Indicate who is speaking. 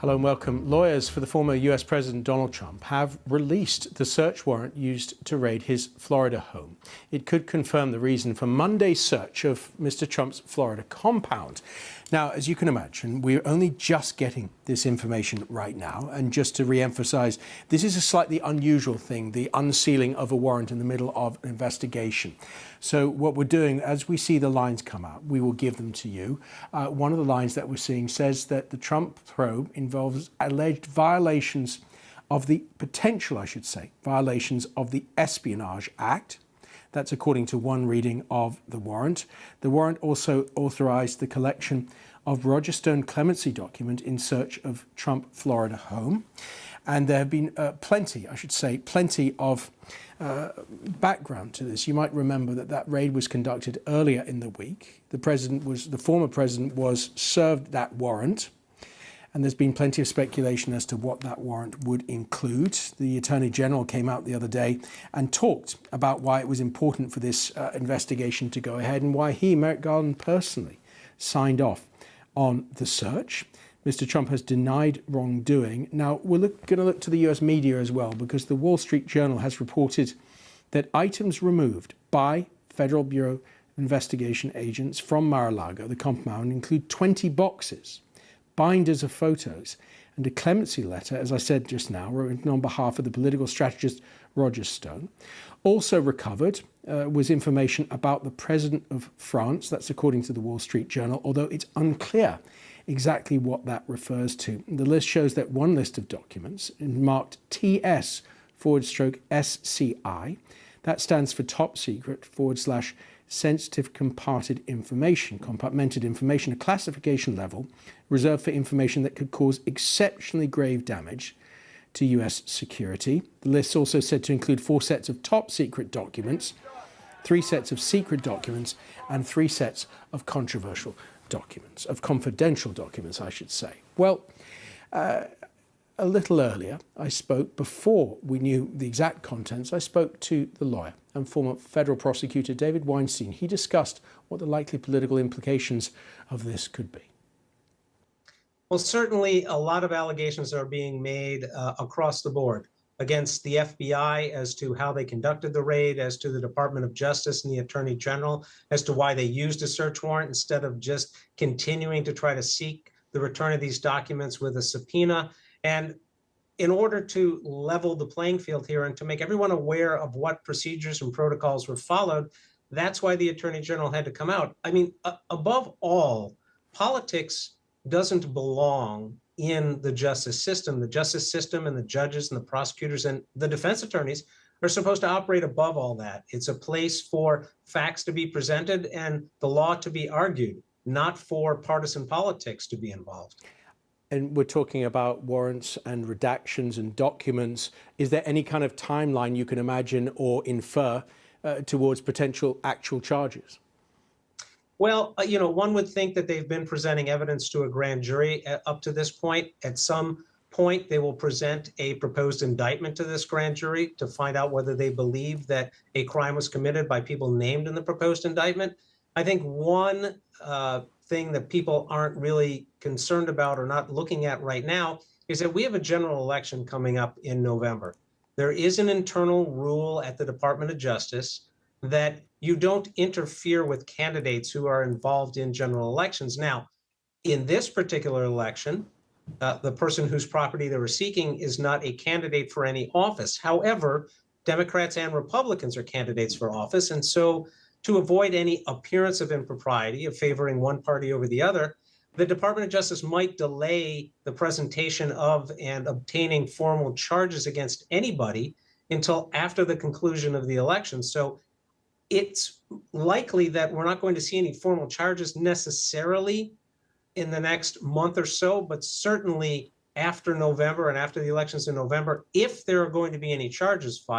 Speaker 1: Hello and welcome. Lawyers for the former US President Donald Trump have released the search warrant used to raid his Florida home. It could confirm the reason for Monday's search of Mr. Trump's Florida compound. Now, as you can imagine, we're only just getting this information right now. And just to re-emphasize, this is a slightly unusual thing, the unsealing of a warrant in the middle of an investigation. So what we're doing, as we see the lines come out, we will give them to you. One of the lines that we're seeing says that the Trump probe involves alleged violations of the potential, I should say, violations of the Espionage Act. That's according to one reading of the warrant. The warrant also authorized the collection of Roger Stone clemency document in search of Trump Florida home. And there have been plenty of background to this. You might remember that raid was conducted earlier in the week. The former president was served that warrant. And there's been plenty of speculation as to what that warrant would include. The Attorney General came out the other day and talked about why it was important for this investigation to go ahead and why he, Merrick Garland, personally signed off on the search. Mr. Trump has denied wrongdoing. Now, we're going to look to the US media as well, because the Wall Street Journal has reported that items removed by Federal Bureau of Investigation agents from Mar-a-Lago, the compound, include 20 boxes, binders of photos, and a clemency letter, as I said just now, written on behalf of the political strategist Roger Stone. Also recovered was information about the President of France. That's according to the Wall Street Journal, although it's unclear exactly what that refers to. The list shows that one list of documents marked TS/SCI, that stands for top secret / sensitive compartmented information, a classification level reserved for information that could cause exceptionally grave damage to US security. The list also said to include 4 sets of top secret documents, 3 sets of secret documents, and 3 sets of controversial documents, of confidential documents, I should say. Well, a little earlier, I spoke, before we knew the exact contents, I spoke to the lawyer and former federal prosecutor David Weinstein. He discussed what the likely political implications of this could be.
Speaker 2: Well, certainly a lot of allegations are being made across the board against the FBI as to how they conducted the raid, as to the Department of Justice and the Attorney General, as to why they used a search warrant instead of just continuing to try to seek the return of these documents with a subpoena. And in order to level the playing field here and to make everyone aware of what procedures and protocols were followed, that's why the Attorney General had to come out. I mean, above all, politics doesn't belong in the justice system. The justice system and the judges and the prosecutors and the defense attorneys are supposed to operate above all that. It's a place for facts to be presented and the law to be argued, not for partisan politics to be involved.
Speaker 1: And we're talking about warrants and redactions and documents. Is there any kind of timeline you can imagine or infer towards potential actual charges?
Speaker 2: Well, one would think that they've been presenting evidence to a grand jury up to this point. At some point, they will present a proposed indictment to this grand jury to find out whether they believe that a crime was committed by people named in the proposed indictment. I think one thing that people aren't really concerned about or not looking at right now is that we have a general election coming up in November. There is an internal rule at the Department of Justice that you don't interfere with candidates who are involved in general elections. Now, in this particular election, the person whose property they were seeking is not a candidate for any office. However, Democrats and Republicans are candidates for office. And so to avoid any appearance of impropriety, of favoring one party over the other, the Department of Justice might delay the presentation of and obtaining formal charges against anybody until after the conclusion of the election. So it's likely that we're not going to see any formal charges necessarily in the next month or so, but certainly after November and after the elections in November, if there are going to be any charges filed.